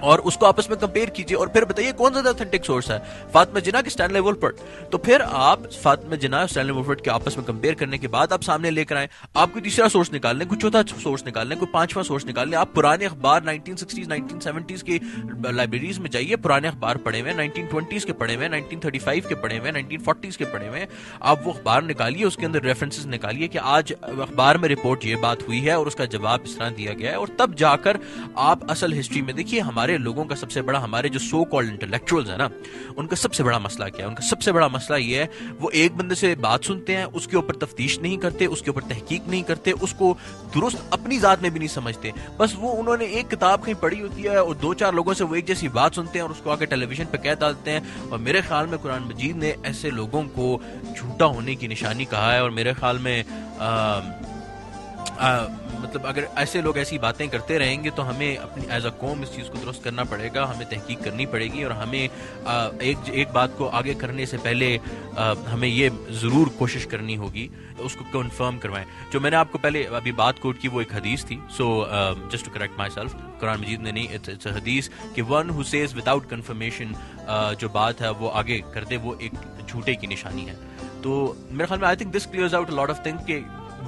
اور اس کو آپس میں کمپیئر کیجئے اور پھر بتائیے کون زیادہ اوتھینٹک سورس ہے، فاطمہ جناح کے اسٹینلے وولفرٹ. تو پھر آپ فاطمہ جناح اور اسٹینلے وولفرٹ کے آپس میں کمپیئر کرنے کے بعد آپ سامنے لے کر آئیں. آپ کوئی تیسرا سورس نکال لیں، کوئی چوتھا سورس نکال لیں، کوئی پانچواں سورس نکال لیں. آپ پرانے اخبار 1960s 1970s کی لائبریریز میں جائیے، پرانے اخبار پڑھے ہوئے 1920s کے پڑھے ہوئے 1935 کے پڑھے ہوئے 1940s کے پڑھے ہوئے، آپ وہ اخبار نکالیے، اس کے اندر ریفرنسز نکالیے کہ آج اخبار میں رپورٹ یہ بات ہوئی ہے اور اس کا جواب اس طرح دیا گیا ہے، اور تب جا کر آپ اصل ہسٹری میں دیکھیے. ہمارے لوگوں کا سب سے بڑا، ہمارے جو سو کالڈ انٹلیکچوئلز ہیں نا، ان کا سب سے بڑا مسئلہ کیا ہے؟ ان کا سب سے بڑا مسئلہ یہ ہے وہ ایک بندے سے بات سنتے ہیں، اس کے اوپر تفتیش نہیں کرتے، اس کے اوپر تحقیق نہیں کرتے، اس کو درست اپنی ذات میں بھی نہیں سمجھتے. بس وہ انہوں نے ایک کتاب کہیں پڑھی ہوتی ہے اور دو چار لوگوں سے وہ ایک جیسی بات سنتے ہیں اور اس کو آ کے ٹیلی ویژن پہ کہہ ڈالتے ہیں. اور میرے خیال میں قرآن مجید نے ایسے لوگوں کو جھوٹا ہونے کی نشانی کہا ہے. اور میرے خیال میں مطلب اگر ایسے لوگ ایسی باتیں کرتے رہیں گے تو ہمیں اپنی ایز اے قوم اس چیز کو درست کرنا پڑے گا، ہمیں تحقیق کرنی پڑے گی، اور ہمیں ایک بات کو آگے کرنے سے پہلے ہمیں یہ ضرور کوشش کرنی ہوگی اس کو کنفرم کروائیں. جو میں نے آپ کو پہلے ابھی بات کوٹ کی وہ ایک حدیث تھی. So just to correct myself, قرآن مجید نے نہیں، اٹس اے حدیث کہ one who says without confirmation, جو بات ہے وہ آگے کر دے وہ ایک جھوٹے کی نشانی ہے. تو میرے خیال میں I think this clears out a lot of thing کہ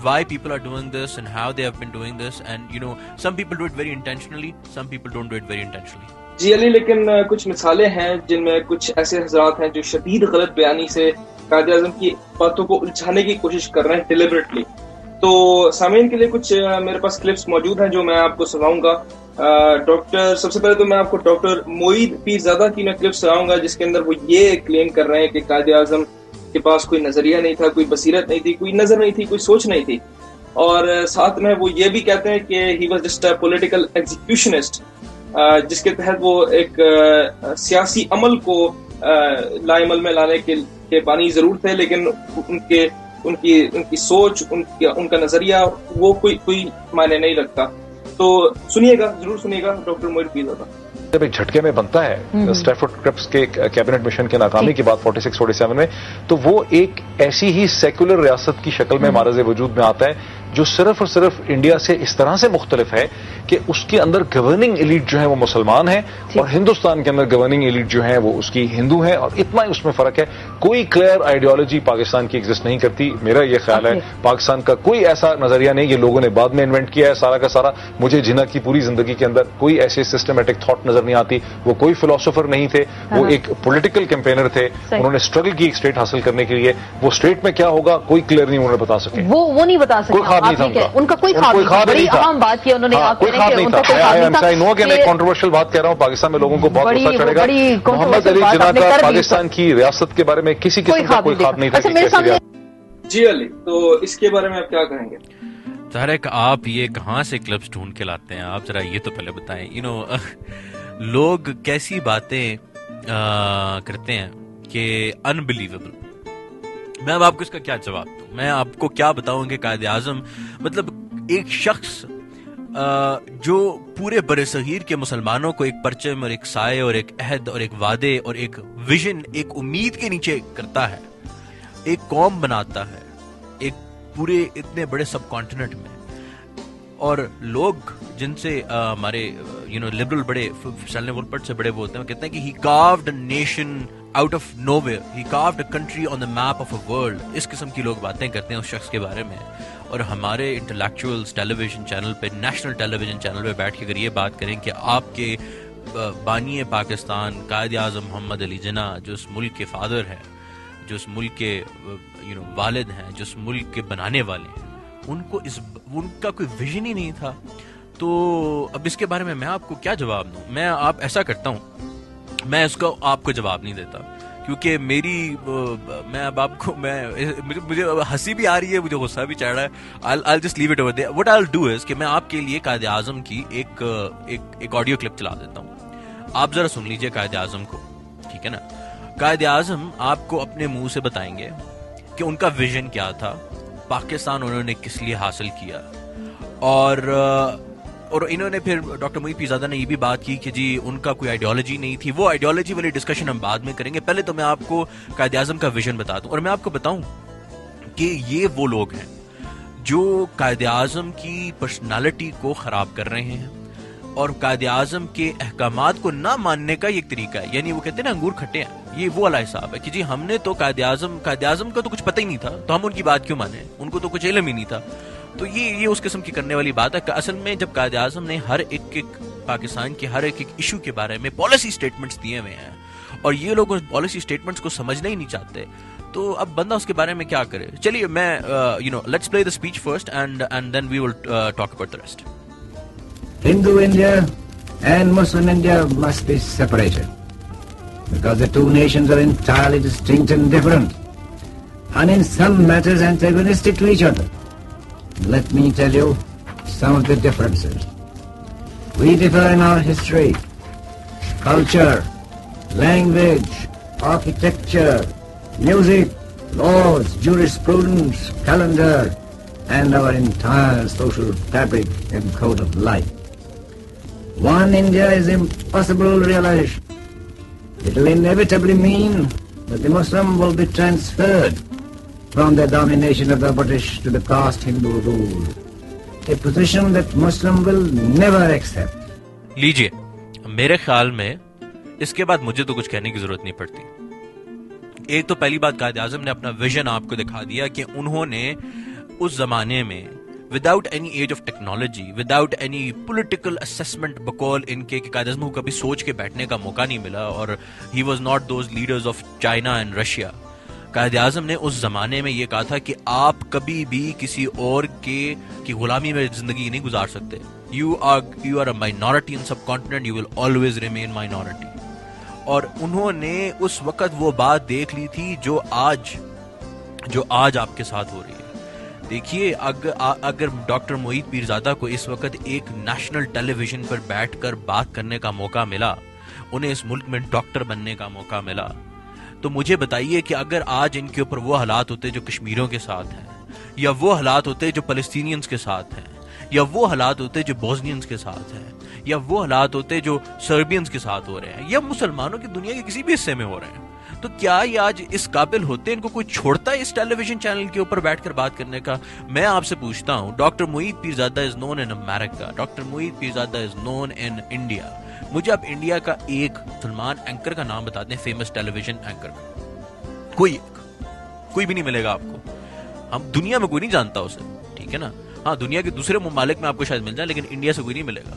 why people are doing this and how they have been doing this, and you know some people do it very intentionally, some people don't do it very intentionally. جی علی، لیکن کچھ مثالیں ہیں جن میں کچھ ایسے حضرات ہیں جو شدید غلط بیانی سے قائد اعظم کی باتوں کو الجھانے کی کوشش کر رہے ہیں ڈیلیبریٹلی. تو سامعین کے لیے کچھ میرے پاس کلپس موجود ہیں جو میں آپ کو سناؤں گا. ڈاکٹر سب سے پہلے تو میں آپ کو ڈاکٹر معید پیر زادہ کی میں کلپس سناؤں گا جس کے اندر وہ یہ کلیم کر رہے ہیں کہ قائد اعظم کے پاس کوئی نظریہ نہیں تھا، کوئی بصیرت نہیں تھی، کوئی نظر نہیں تھی، کوئی سوچ نہیں تھی. اور ساتھ میں وہ یہ بھی کہتے ہیں کہ he was just a political executionist, جس کے تحت وہ ایک سیاسی عمل کو لا عمل میں لانے کے بانی ضرور تھے، لیکن ان کی سوچ، ان کا نظریہ وہ کوئی معنی نہیں رکھتا. تو سنیے گا، ضرور سنیے گا ڈاکٹر معید پیر زادہ. جب ایک جھٹکے میں بنتا ہے اسٹیفورڈ کرپس کے کیبنٹ مشن کے ناکامی کے بعد 46-47 میں، تو وہ ایک ایسی ہی سیکولر ریاست کی شکل میں معرض وجود میں آتا ہے جو صرف اور صرف انڈیا سے اس طرح سے مختلف ہے کہ اس کے اندر گورننگ ایلیٹ جو ہے وہ مسلمان ہیں اور ہندوستان کے اندر گورننگ ایلیٹ جو ہے وہ اس کی ہندو ہیں، اور اتنا ہی اس میں فرق ہے. کوئی کلیئر آئیڈیالوجی پاکستان کی ایگزسٹ نہیں کرتی. میرا یہ خیال ہے پاکستان کا کوئی ایسا نظریہ نہیں، یہ لوگوں نے بعد میں انوینٹ کیا ہے سارا کا سارا. مجھے جناح کی پوری زندگی کے اندر کوئی ایسے سسٹمیٹک تھاٹ نظر نہیں آتی. وہ کوئی فلاسفر نہیں تھے، وہ ایک پولیٹیکل کیمپینر تھے. انہوں نے اسٹرگل کی ایک اسٹیٹ حاصل کرنے کے لیے. وہ اسٹیٹ میں کیا ہوگا کوئی کلیئر نہیں انہوں نے بتا سکے، وہ نہیں بتا سکے. ان کا کوئی خواب نہیں تھا. بڑی اہم بات کی انہوں نے، کوئی خواب نہیں تھا. میں کنٹروورشل بات کہہ رہا ہوں، پاکستان میں لوگوں کو بہت غصہ چڑھے گا. محمد علی جناح کا پاکستان کی ریاست کے بارے میں کسی قسم کا کوئی خواب نہیں تھا. جی علی، تو اس کے بارے میں آپ کیا کہیں گے؟ طارق، آپ یہ کہاں سے کلپس ڈھونڈ کے لاتے ہیں؟ آپ ذرا یہ تو پہلے بتائیں. لوگ کیسی باتیں کرتے ہیں کہ انبلیویبل. میں اب آپ کو اس کا کیا جواب دوں؟ میں آپ کو کیا بتاؤں کہ قائد اعظم مطلب ایک شخص جو پورے بر صغیر کے مسلمانوں کو ایک پرچم اور ایک سائے اور ایک عہد اور ایک وعدے اور ایک ویژن، ایک امید کے نیچے کرتا ہے، ایک قوم بناتا ہے ایک پورے اتنے بڑے سب کانٹیننٹ میں. اور لوگ جن سے ہمارے لبرل بڑے اسٹینلے وولفرٹ سے بڑے وہ ہوتے ہیں، وہ کہتے ہیں کہ he carved a nation out of nowhere, he carved a country on the map of a world. اس قسم کی لوگ باتیں کرتے ہیں اس شخص کے بارے میں. اور ہمارے انٹلیکچوئلز ٹیلی ویژن چینل پہ، نیشنل ٹیلی ویژن چینل پہ بیٹھ کے اگر یہ بات کریں کہ آپ کے بانی پاکستان قائد اعظم محمد علی جناح، جو اس ملک کے فادر ہیں، جو اس ملک کے والد ہیں، جو اس ملک کے بنانے والے ہیں، ان کا کوئی ویژن ہی نہیں تھا، تو اب اس کے بارے میں آپ کو کیا جواب دوں؟ میں آپ ایسا کرتا ہوں، میں اس کو آپ کو جواب نہیں دیتا، کیونکہ میں اب آپ کو مجھے ہنسی بھی آ رہی ہے، مجھے غصہ بھی چڑھ رہا ہے. I'll just leave it over there. What I'll do is کہ میں آپ کے لیے قائد اعظم کی ایک آڈیو کلپ چلا دیتا ہوں. آپ ذرا سن لیجئے قائد اعظم کو، ٹھیک ہے نا؟ قائد اعظم آپ کو اپنے منہ سے بتائیں گے کہ ان کا ویژن کیا تھا، پاکستان انہوں نے کس لیے حاصل کیا. اور انہوں نے پھر ڈاکٹر معید پیر زادہ نے یہ بھی بات کی کہ جی ان کا کوئی آئیڈیالوجی نہیں تھی. وہ آئیڈیالوجی والی ڈسکشن ہم بعد میں کریں گے. پہلے تو میں آپ کو قائد اعظم کا ویژن بتا دوں، اور میں آپ کو بتاؤں کہ یہ وہ لوگ ہیں جو قائد اعظم کی پرسنالٹی کو خراب کر رہے ہیں، اور قائد اعظم کے احکامات کو نہ ماننے کا یہ ایک طریقہ ہے. یعنی وہ کہتے ہیں نا انگور کھٹے ہیں, یہ وہ والا حساب ہے کہ جی ہم نے تو قائد اعظم کا تو کچھ پتہ ہی نہیں تھا, تو ہم ان کی بات کیوں مانیں, ان کو تو کچھ علم ہی نہیں تھا. تو یہ اس قسم کی کرنے والی بات ہے. اصل میں جب قائد اعظم نے ہر ایک پاکستان کے ہر ایک ایشو کے بارے میں پالیسی سٹیٹمنٹس دیے ہوئے ہیں اور یہ لوگ اس پالیسی سٹیٹمنٹس کو سمجھنا ہی نہیں چاہتے, تو اب بندہ اس کے بارے میں کیا کرے. چلیے میں let's play the speech first and then we will talk about the rest. Hindu India and Muslim India must be separated because the two nations are entirely distinct and different and in some matters antagonistic to each other. Let me tell you some of the differences. We differ in our history, culture, language, architecture, music, laws, jurisprudence, calendar, and our entire social fabric and code of life. One India is impossible realization. It will inevitably mean that the Muslim will be transferred from the domination of the British to the caste Hindu rule, a position that Muslim will never accept. لیجئے, میرے خیال میں اس کے بعد مجھے تو کچھ کہنے کی ضرورت نہیں پڑتی. ایک تو پہلی بات, قائد اعظم نے اپنا ویژن آپ کو دکھا دیا کہ انہوں نے اس زمانے میں without any age of technology, without any political assessment, بقول ان کے کہ قائد اعظم کو کبھی سوچ کے بیٹھنے کا موقع نہیں ملا اور he was not those leaders of China and Russia. Quaid Azam نے اس زمانے میں یہ کہا تھا کہ آپ کبھی بھی کسی اور کی غلامی میں زندگی نہیں گزار سکتے. You are a minority in subcontinent, you will always remain minority. اور انہوں نے اس وقت وہ بات دیکھ لی تھی جو آج آپ کے ساتھ ہو رہی ہے. دیکھیے, اگر ڈاکٹر معید پیرزادہ کو اس وقت ایک نیشنل ٹیلی ویژن پر بیٹھ کر بات کرنے کا موقع ملا, انہیں اس ملک میں ڈاکٹر بننے کا موقع ملا, تو مجھے بتائیے کہ اگر آج ان کے اوپر وہ حالات ہوتے جو کشمیریوں کے ساتھ ہیں, یا وہ حالات ہوتے جو فلسطینینز کے ساتھ ہیں, یا وہ حالات ہوتے جو بوسنینز کے ساتھ ہیں, یا وہ حالات ہوتے جو سربینز کے ساتھ ہو رہے ہیں, یا مسلمانوں کی دنیا کے کسی بھی حصے میں ہو رہے ہیں, تو کیا یہ آج اس قابل ہوتے, ان کو کوئی چھوڑتا ہے اس ٹیلی ویژن چینل کے اوپر بیٹھ کر بات کرنے کا؟ میں آپ سے پوچھتا ہوں, doctor Moeed Pirzada is known in America, doctor Moeed Pirzada is known in India. مجھے آپ انڈیا کا ایک مسلمان اینکر کا نام بتا دیں, فیمس ٹیلی ویژن اینکر کا. کوئی بھی نہیں ملے گا آپ کو. ہم دنیا میں کوئی نہیں جانتا اسے, ٹھیک ہے نا. ہاں, دنیا کے دوسرے ممالک میں آپ کو شاید مل جائے, لیکن انڈیا سے کوئی نہیں ملے گا.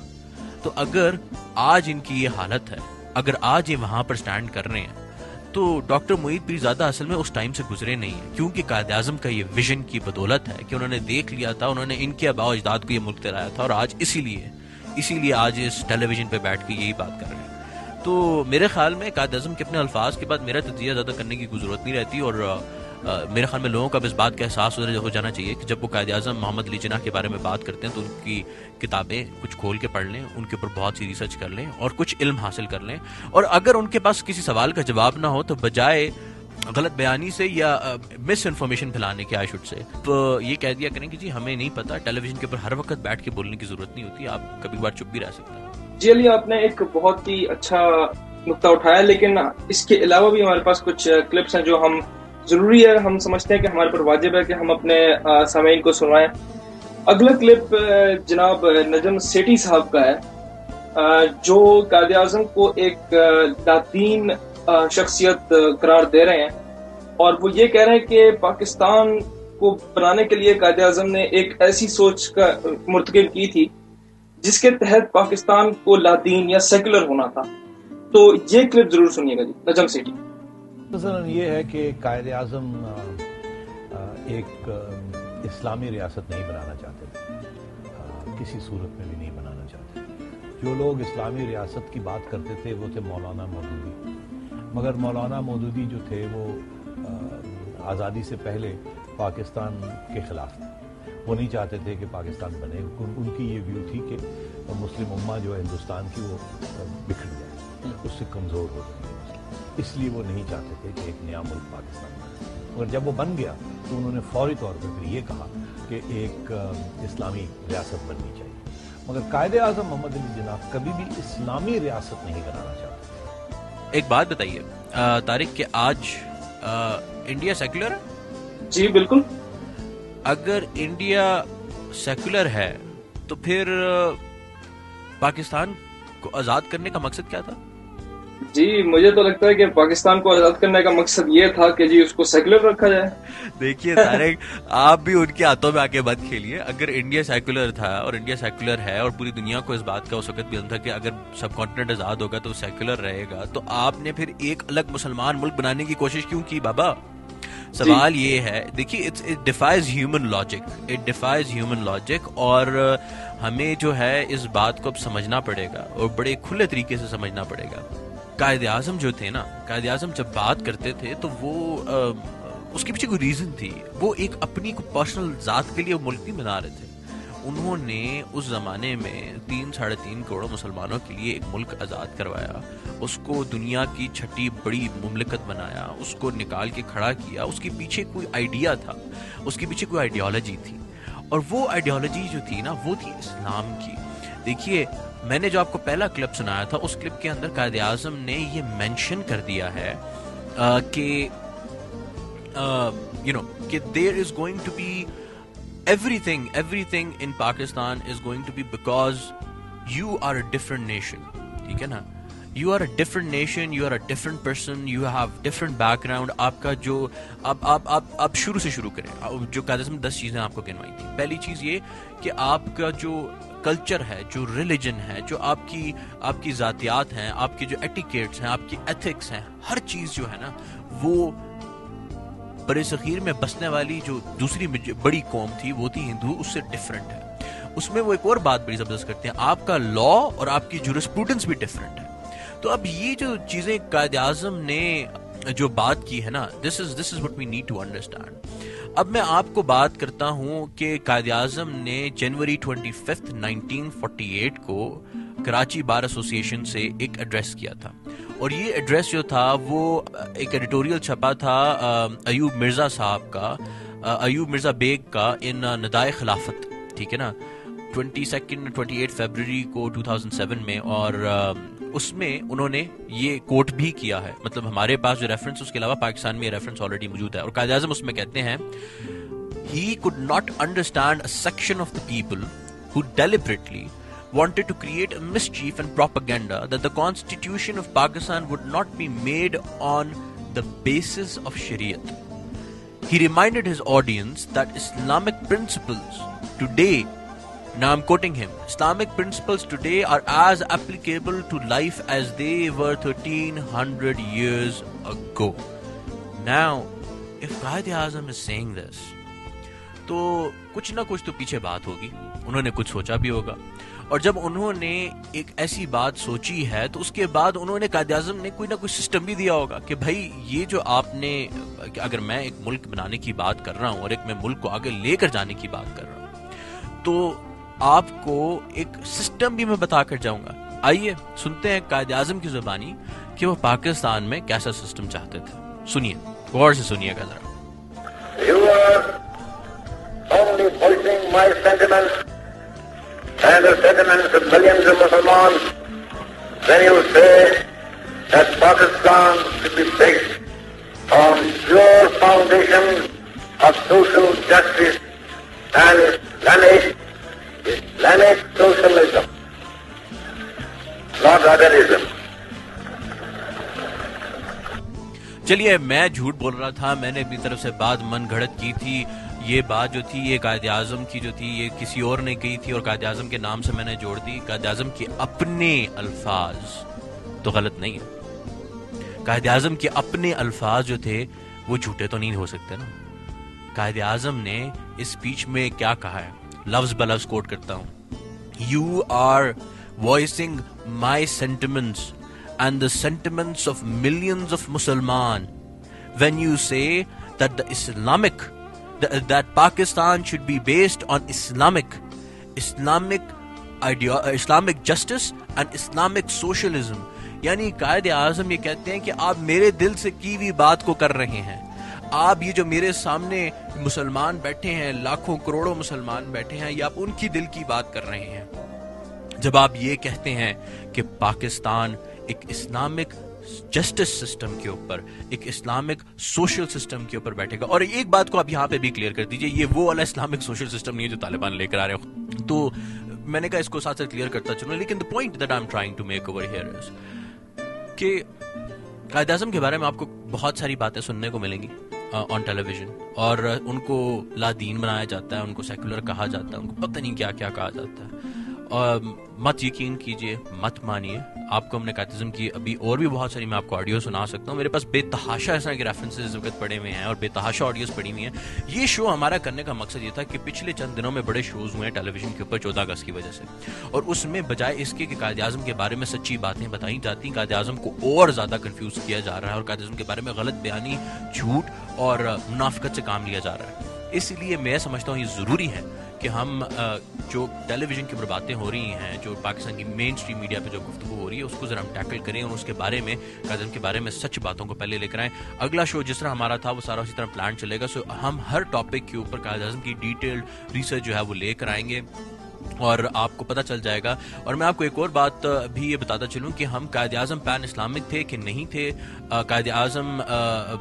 تو اگر آج ان کی یہ حالت ہے, اگر آج یہ وہاں پر سٹینڈ کر رہے ہیں, تو ڈاکٹر معید پیرزادہ اصل میں اس ٹائم سے گزرے نہیں ہیں, کیونکہ قائد اعظم کا یہ ویژن کی بدولت ہے کہ انہوں نے دیکھ لیا تھا, انہوں نے ان کے آباء و اجداد کو یہ ملک دلایا تھا, اور آج اسی لیے آج اس ٹیلی ویژن پہ بیٹھ کے یہی بات کر رہے ہیں. تو میرے خیال میں قائد اعظم کے اپنے الفاظ کے بعد میرا تجزیہ زیادہ کرنے کی کوئی ضرورت نہیں رہتی, اور میرے خیال میں لوگوں کا اس بات کا احساس ہو جانا چاہیے کہ جب وہ قائد اعظم محمد علی جناح کے بارے میں بات کرتے ہیں تو ان کی کتابیں کچھ کھول کے پڑھ لیں, ان کے اوپر بہت سی ریسرچ کر لیں اور کچھ علم حاصل کر لیں, اور اگر ان کے پاس کسی سوال کا جواب نہ ہو تو بجائے غلط بیانی سے یا مس انفارمیشن پھیلانے کے آئی شوڈ سے, تو یہ کہہ دیا کریں کہ جی ہمیں نہیں پتا, ٹیلی ویژن کے اوپر ہر وقت بیٹھ کے بولنے کی ضرورت نہیں ہوتی, آپ کبھی بار چپ بھی رہ سکتے ہیں. جی علی, آپ نے ایک بہت ہی اچھا نقطہ اٹھایا, لیکن اس کے علاوہ بھی ہمارے پاس کچھ کلپس ہیں جو ہم ضروری ہے, ہم سمجھتے ہیں کہ ہمارے پر واجب ہے کہ ہم اپنے سامعین کو سنوائیں. اگلا کلپ جناب نجم سیٹھی صاحب کا ہے, جو قائد اعظم کو ایک لادین شخصیت قرار دے رہے ہیں, اور وہ یہ کہہ رہے ہیں کہ پاکستان کو بنانے کے لیے قائد اعظم نے ایک ایسی سوچ کا مرتکب کی تھی جس کے تحت پاکستان کو لادین یا سیکولر ہونا تھا. تو یہ کلپ ضرور سنیے گا جی, نجم سیٹھی. مثلاً یہ ہے کہ قائد اعظم ایک اسلامی ریاست نہیں بنانا چاہتے تھے, کسی صورت میں بھی نہیں بنانا چاہتے. جو لوگ اسلامی ریاست کی بات کرتے تھے وہ تھے مولانا مودودی, مگر مولانا مودودی جو تھے وہ آزادی سے پہلے پاکستان کے خلاف تھے. وہ نہیں چاہتے تھے کہ پاکستان بنے. ان کی یہ ویو تھی کہ مسلم امہ جو ہے ہندوستان کی وہ بکھر جائے, اس سے کمزور ہو جائے, اس لیے وہ نہیں چاہتے تھے کہ ایک نیا ملک پاکستان بنے. اور جب وہ بن گیا تو انہوں نے فوری طور پر پھر یہ کہا کہ ایک اسلامی ریاست بننی چاہیے. مگر قائد اعظم محمد علی جناح کبھی بھی اسلامی ریاست نہیں بنانا چاہتے. ایک بات بتائیے طارق, کہ آج انڈیا سیکولر ہے؟ جی بالکل. اگر انڈیا سیکولر ہے تو پھر پاکستان کو آزاد کرنے کا مقصد کیا تھا؟ جی مجھے تو لگتا ہے کہ پاکستان کو آزاد کرنے کا مقصد یہ تھا کہ جی اس کو سیکولر رکھا جائے. دیکھیے طارق، آپ بھی ان کے ہاتھوں میں آگے مت کھیلیے. اگر انڈیا سیکولر تھا اور انڈیا سیکولر ہے اور پوری دنیا کو اس بات کا اس وقت بھی علم تھا کہ اگر سب کانٹیننٹ آزاد ہوگا تو سیکولر رہے گا، تو آپ نے پھر ایک الگ مسلمان ملک بنانے کی کوشش کیوں کی بابا؟ سوال یہ ہے، دیکھیے اٹ ڈیفائز ہیومن لاجک، اور ہمیں جو ہے اس بات کو اب سمجھنا پڑے گا اور بڑے کھلے طریقے سے سمجھنا پڑے گا. قائد اعظم جو تھے نا، قائد اعظم جب بات کرتے تھے تو وہ اس کے پیچھے کوئی ریزن تھی. وہ ایک اپنی پرسنل ذات کے لیے ملک نہیں بنا رہے تھے. انہوں نے اس زمانے میں 3-3.5 کروڑ مسلمانوں کے لیے ایک ملک آزاد کروایا، اس کو دنیا کی 6ٹھی بڑی مملکت بنایا، اس کو نکال کے کھڑا کیا. اس کے پیچھے کوئی آئیڈیا تھا، اس کے پیچھے کوئی آئیڈیالوجی تھی، اور وہ آئیڈیالوجی جو تھی نا وہ تھی اسلام کی. دیکھیے میں نے جو آپ کو پہلا کلپ سنایا تھا، اس کلپ کے اندر قائد اعظم نے یہ مینشن کر دیا ہے کہ کہ there is going to be everything in Pakistan is going to be because you are a different nation. ٹھیک ہے نا، you are a different nation, you are a different person, you have different background. آپ کا جو آپ شروع سے شروع کریں. جو قائد اعظم 10 چیزیں آپ کو گنوائی تھی. پہلی چیز یہ کہ آپ کا جو کلچر ہے، جو ریلیجن ہے، جو آپ کی ذاتیات ہیں، آپ کی جو ایٹیکیٹس ہیں، آپ کی ایتھکس ہیں، ہر چیز جو ہے نا وہ بر صغیر میں بسنے والی جو دوسری بڑی قوم تھی وہ تھی ہندو، اس سے ڈفرینٹ ہے. اس میں وہ ایک اور بات بڑی زبردست کرتے ہیں، آپ کا لا اور آپ کی جورسپروڈنس بھی ڈفرینٹ ہے. تو اب یہ جو چیزیں قائد اعظم نے جو بات کی ہے نا، this is what we need to understand. اب میں آپ کو بات کرتا ہوں کہ قائد اعظم نے جنوری 25 1948 کو کراچی بار ایسوسی ایشن سے ایک ایڈریس کیا تھا، اور یہ ایڈریس جو تھا وہ ایک ایڈیٹوریل چھپا تھا ایوب مرزا صاحب کا، ایوب مرزا بیگ کا، ان ندائے خلافت. ٹھیک ہے نا، 28 فیبروری کو 2007 میں. اور اس میں انہوں نے یہ کوٹ بھی کیا ہے، مطلب ہمارے پاس جو ریفرنس، اس کے علاوہ پاکستان میں یہ ریفرنس آلریڈی موجود ہے. اور قائد اعظم اس میں کہتے ہیں he could not understand a section of the people who deliberately wanted to create a mischief and propaganda that the constitution of Pakistan would not be made on the basis of Shariat. He reminded his audience that Islamic principles today, now I'm quoting him, Islamic principles today are as applicable to life as they were 1300 years ago. Now, if Qaid Azam is saying this, تو کچھ نہ کچھ تو پیچھے بات ہوگی، انہوں نے کچھ سوچا بھی ہوگا. اور جب انہوں نے ایک ایسی بات سوچی ہے تو اس کے بعد انہوں نے قائد اعظم نے کوئی نہ کوئی سسٹم بھی دیا ہوگا کہ بھائی یہ جو آپ نے، اگر میں ایک ملک بنانے کی بات کر رہا ہوں اور ایک میں ملک کو آگے لے کر جانے کی بات کر رہا ہوں، تو آپ کو ایک سسٹم بھی میں بتا کر جاؤں گا. آئیے سنتے ہیں قائد اعظم کی زبانی کہ وہ پاکستان میں کیسا سسٹم چاہتے تھے. سنیے، غور سے سنیے گا ذرا. Only voicing my sentiments and the sentiments of millions of Muslims when you say that Pakistan should be based on pure foundation of social justice and Islamic socialism, not otherism. چلیے، میں جھوٹ بول رہا تھا، میں نے اپنی طرف سے بات من گھڑت کی تھی. یہ بات جو تھی یہ قائد اعظم کی جو تھی یہ کسی اور نے کہی تھی اور قائد اعظم کے نام سے میں نے جوڑ دی. قائد اعظم کے اپنے الفاظ تو غلط نہیں ہے. قائد اعظم کے اپنے الفاظ جو تھے وہ جھوٹے تو نہیں ہو سکتے نا. قائد اعظم نے اس اسپیچ میں کیا کہا ہے، لفظ بلفظ کوٹ کرتا ہوں. You are voicing my sentiments and the sentiments of millions of Musliman when you say that that Pakistan should be based on Islamic justice and Islamic socialism. یعنی قائد اعظم یہ کہتے ہیں کہ آپ میرے دل سے کی ہوئی بات کو کر رہے ہیں. آپ یہ جو میرے سامنے مسلمان بیٹھے ہیں، لاکھوں کروڑوں مسلمان بیٹھے ہیں، یہ آپ ان کی دل کی بات کر رہے ہیں جب آپ یہ کہتے ہیں کہ پاکستان ایک اسلامک جسٹس سسٹم کے اوپر، ایک اسلامک سوشل سسٹم کے اوپر بیٹھے گا. اور ایک بات کو آپ یہاں پہ بھی کلیئر کر دیجئے، یہ وہ والا اسلامک سوشل سسٹم نہیں ہے جو طالبان لے کر آ رہے ہو. تو میں نے کہا اس کو ساتھ ساتھ کلیئر کرتا چلوں. لیکن the point that I'm trying to make over here is کہ قائد اعظم کے بارے میں آپ کو بہت ساری باتیں سننے کو ملیں گی آن ٹیلی ویژن, اور ان کو لا دین بنایا جاتا ہے, ان کو سیکولر کہا جاتا ہے, ان کو پتہ نہیں کیا کیا کہا جاتا ہے. مت یقین کیجئے, مت مانیے. آپ کو ہم نے قائد اعظم کی ابھی اور بھی بہت ساری, میں آپ کو آڈیو سنا سکتا ہوں, میرے پاس بے تحاشا اس طرح کے ریفرنسز اس وقت پڑے ہوئے ہیں اور بے تحاشا آڈیوز پڑی ہوئی ہیں. یہ شو ہمارا کرنے کا مقصد یہ تھا کہ پچھلے چند دنوں میں بڑے شوز ہوئے ہیں ٹیلی ویژن کے اوپر 14 اگست کی وجہ سے, اور اس میں بجائے اس کے کہ قائد اعظم کے بارے میں سچی باتیں بتائی جاتی ہیں, قائد اعظم کو اور زیادہ کنفیوز کیا جا رہا ہے اور قائد اعظم کے بارے میں غلط بیانی, جھوٹ اور منافقت سے کام لیا جا رہا ہے. اس لیے میں سمجھتا ہوں یہ ضروری ہے کہ ہم جو ٹیلی ویژن کی باتیں ہو رہی ہیں, جو پاکستان کی مین اسٹریم میڈیا پہ جو گفتگو ہو رہی ہے, اس کو ذرا ہم ٹیکل کریں اور اس کے بارے میں, قائد اعظم کے بارے میں سچ باتوں کو پہلے لے کر آئیں. اگلا شو جس طرح ہمارا تھا وہ سارا اسی طرح پلان چلے گا. سو ہم ہر ٹاپک کے اوپر قائد اعظم کی ڈیٹیلڈ ریسرچ جو ہے وہ لے کر آئیں گے اور آپ کو پتہ چل جائے گا. اور میں آپ کو ایک اور بات بھی یہ بتاتا چلوں کہ ہم قائد اعظم پین اسلامک تھے کہ نہیں تھے, قائد اعظم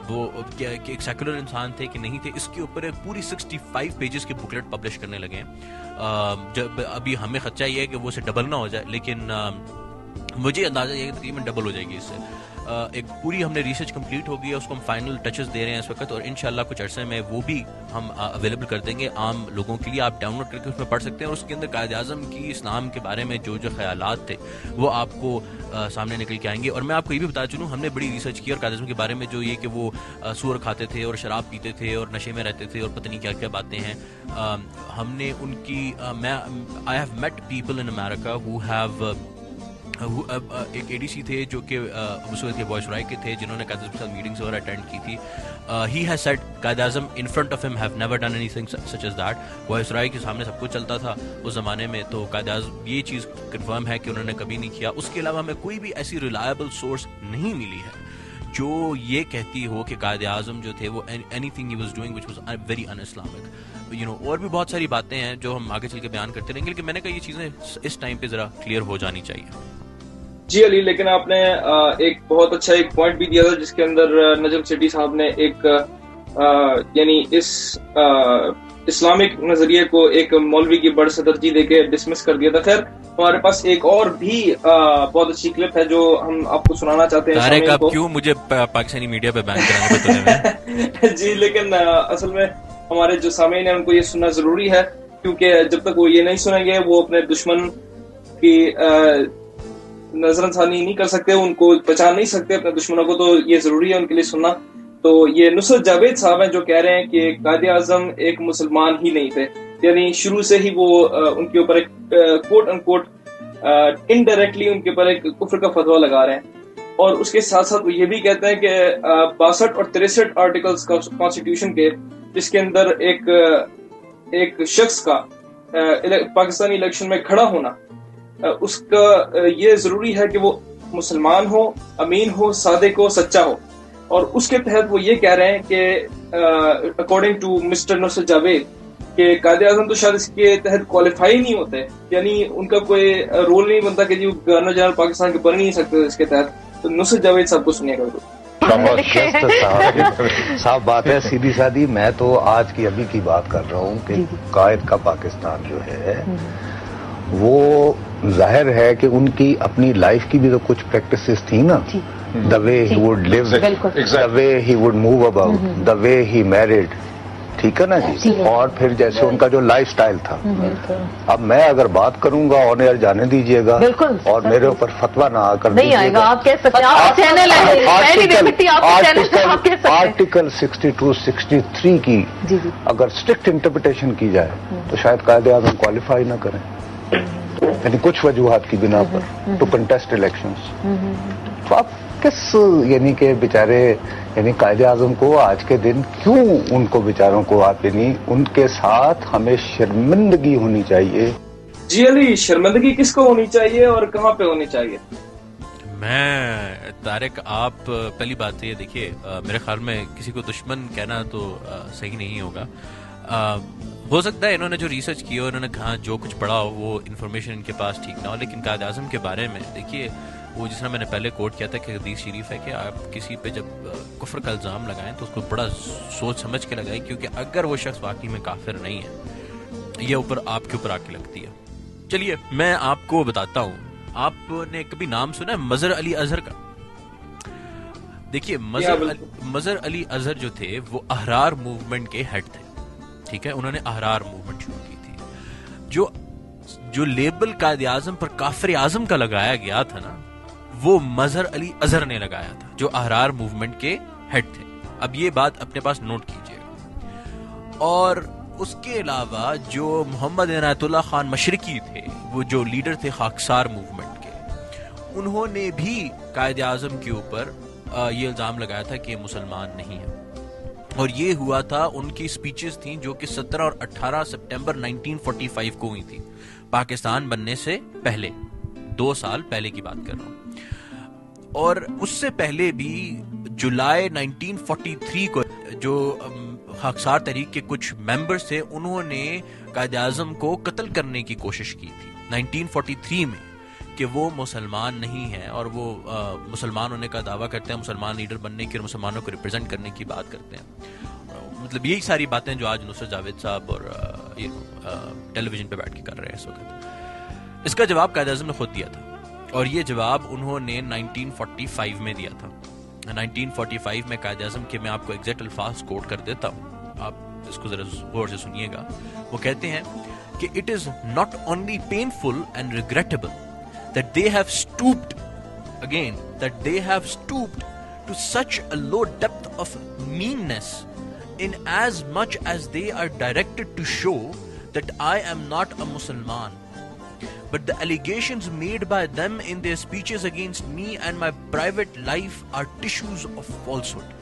وہ ایک سیکولر انسان تھے کہ نہیں تھے, اس کے اوپر ایک پوری 65 پیجز کی بکلیٹ پبلش کرنے لگے ہیں. جب ابھی ہمیں خدشہ یہ ہے کہ وہ اسے ڈبل نہ ہو جائے, لیکن مجھے اندازہ یہ ہے کہ تقریباً ڈبل ہو جائے گی اس سے. ایک پوری ہم نے ریسرچ کمپلیٹ ہو گئی ہے, اس کو ہم فائنل ٹچز دے رہے ہیں اس وقت, اور انشاءاللہ کچھ عرصے میں وہ بھی ہم اویلیبل کر دیں گے عام لوگوں کے لیے. آپ ڈاؤن لوڈ کر کے اس میں پڑھ سکتے ہیں, اور اس کے اندر قائد اعظم کی اسلام کے بارے میں جو خیالات تھے وہ آپ کو سامنے نکل کے آئیں گے. اور میں آپ کو یہ بھی بتا چلوں, ہم نے بڑی ریسرچ کی اور قائد اعظم کے بارے میں جو یہ کہ وہ سور کھاتے تھے اور شراب پیتے تھے اور نشے میں رہتے تھے اور پتہ نہیں کیا کیا باتیں ہیں, ہم نے ان کی I have met people in America who have ایک ADC تھے جو کہ اس وقت کے وائس رائے کے تھے, جنہوں نے قائد اعظم کے ساتھ میٹنگز وغیرہ اٹینڈ کی تھی. He has said Quaid Azam in front of him have never done anything such as that. Viceroy کے سامنے سب کچھ چلتا تھا اس زمانے میں, تو قائد اعظم یہ چیز کنفرم ہے کہ انہوں نے کبھی نہیں کیا. اس کے علاوہ ہمیں کوئی بھی ایسی ریلائبل سورس نہیں ملی ہے جو یہ کہتی ہو کہ قائد اعظم جو تھے وہ anything he was doing which was very un-Islamic. اور بھی بہت ساری باتیں ہیں جو ہم آگے چل کے بیان کرتے رہیں گے, لیکن میں نے کہا یہ چیزیں اس ٹائم پہ ذرا کلیئر ہو جانی چاہیے. جی علی, لیکن آپ نے ایک بہت اچھا ایک پوائنٹ بھی دیا تھا جس کے اندر نجم سیٹھی صاحب نے ایک یعنی اس اسلامک نظریے کو ایک مولوی کی بڑھ سے ترجیح دے کے ڈسمس کر دیا تھا. خیر, ہمارے پاس ایک اور بھی بہت اچھی کلپ ہے جو ہم آپ کو سنانا چاہتے ہیں. آپ کیوں مجھے پاکستانی میڈیا پہ بین کریں؟ جی, لیکن اصل میں ہمارے جو سامعین ہیں ان کو یہ سننا ضروری ہے, کیونکہ جب تک وہ یہ نہیں سنیں گے وہ اپنے دشمن کی نظر ثانی نہیں کر سکتے, ان کو پہچان نہیں سکتے اپنے دشمنوں کو, تو یہ ضروری ہے ان کے لیے سننا. تو یہ نصرت جاوید صاحب ہیں جو کہہ رہے ہیں کہ قائد اعظم ایک مسلمان ہی نہیں تھے, یعنی شروع سے ہی وہ ان کے اوپر ایک کوٹ ان کوٹ انڈائریکٹلی ان کے اوپر ایک کفر کا فتویٰ لگا رہے ہیں. اور اس کے ساتھ ساتھ وہ یہ بھی کہتے ہیں کہ 62 اور 63 آرٹیکلز کانسٹیٹیوشن کے, جس کے اندر ایک شخص کا پاکستانی الیکشن میں کھڑا ہونا, اس کا یہ ضروری ہے کہ وہ مسلمان ہو, امین ہو, صادق ہو, سچا ہو. اور اس کے تحت وہ یہ کہہ رہے ہیں کہ اکارڈنگ ٹو مسٹر نصرت جاوید کہ قائد اعظم تو شاید اس کے تحت کوالیفائی نہیں ہوتے, یعنی ان کا کوئی رول نہیں بنتا کہ جی گورنر جنرل پاکستان کے بن نہیں سکتے اس کے تحت. تو نصرت جاوید صاحب کو سنیے گا. صاحب بات ہے سیدھی سادھی, میں تو آج کی ابھی کی بات کر رہا ہوں کہ قائد کا پاکستان جو ہے وہ ظاہر ہے کہ ان کی اپنی لائف کی بھی تو کچھ پریکٹسز تھیں نا, the way he would live, the way he would move about, the way he married, ٹھیک ہے نا جی, اور پھر جیسے ان کا جو لائف سٹائل تھا. اب میں اگر بات کروں گا آن ایئر جانے دیجیے گا اور میرے اوپر فتویٰ نہ آ کر دیجیے گا. آرٹیکل 62 63 کی اگر اسٹرکٹ انٹرپریٹیشن کی جائے تو شاید قائد اعظم کوالیفائی نہ کریں, یعنی کچھ وجوہات کی بنا پر ٹو کنٹیسٹ الیکشنز. تو آپ کس یعنی کہ بیچارے یعنی قائد اعظم کو آج کے دن کیوں ان کو بیچاروں کو آپ یعنی ان کے ساتھ ہمیں شرمندگی ہونی چاہیے. جی علی, شرمندگی کس کو ہونی چاہیے اور کہاں پہ ہونی چاہیے؟ میں طارق, آپ پہلی بات یہ دیکھیے, میرے خیال میں کسی کو دشمن کہنا تو صحیح نہیں ہوگا. ہو سکتا ہے انہوں نے جو ریسرچ کی ہو, انہوں نے کہا جو کچھ پڑھا ہو وہ انفارمیشن ان کے پاس ٹھیک نہ ہو, لیکن قائد اعظم کے بارے میں دیکھیے وہ جس طرح میں نے پہلے کوٹ کیا تھا کہ حدیث شریف ہے کہ آپ کسی پہ جب کفر کا الزام لگائیں تو اس کو بڑا سوچ سمجھ کے لگائیں, کیونکہ اگر وہ شخص واقعی میں کافر نہیں ہے, یہ اوپر آپ کے اوپر آ کے لگتی ہے. چلیے میں آپ کو بتاتا ہوں, آپ نے کبھی نام سنا ہے مظہر علی اظہر کا؟ دیکھیے مظہر علی اظہر جو تھے وہ احرار موومنٹ کے ہیڈ تھے, ٹھیک ہے, انہوں نے احرار موومنٹ شروع کی تھی. جو لیبل قائد اعظم پر کافر اعظم کا لگایا گیا تھا نا, وہ مظہر علی اظہر نے لگایا تھا, جو احرار موومنٹ کے ہیڈ تھے. اب یہ بات اپنے پاس نوٹ کیجئے گا. اور اس کے علاوہ جو محمد عنایت اللہ خان مشرقی تھے, وہ جو لیڈر تھے خاکسار موومنٹ کے, انہوں نے بھی قائد اعظم کے اوپر یہ الزام لگایا تھا کہ مسلمان نہیں ہے. اور یہ ہوا تھا, ان کی سپیچز تھیں جو کہ 17 اور 18 سپٹمبر 1945 کو ہوئی تھی, پاکستان بننے سے پہلے, 2 سال پہلے کی بات کر رہا ہوں. اور اس سے پہلے بھی جولائی 1943 کو جو خاکسار تحریک کے کچھ ممبرز تھے, انہوں نے قائد اعظم کو قتل کرنے کی کوشش کی تھی 1943 میں, کہ وہ مسلمان نہیں ہے اور وہ مسلمان ہونے کا دعویٰ کرتے ہیں, مسلمان لیڈر بننے کی اور مسلمانوں کو ریپرزینٹ کرنے کی بات کرتے ہیں. مطلب یہی ساری باتیں جو آج نصرت جاوید صاحب اور ٹیلی ویژن پہ بیٹھ کے کر رہے ہیں اس وقت. اس کا جواب قائد اعظم نے خود دیا تھا, اور یہ جواب انہوں نے 1945 میں دیا تھا. 1945 میں قائد اعظم کے, میں آپ کو ایگزیکٹ الفاظ کوٹ کر دیتا ہوں, آپ اس کو ذرا غور سے سنیے گا. وہ کہتے ہیں کہ it is not only painful and regrettable that they have stooped to such a low depth of meanness, in as much as they are directed to show that I am not a Musliman. But the allegations made by them in their speeches against me and my private life are tissues of falsehood.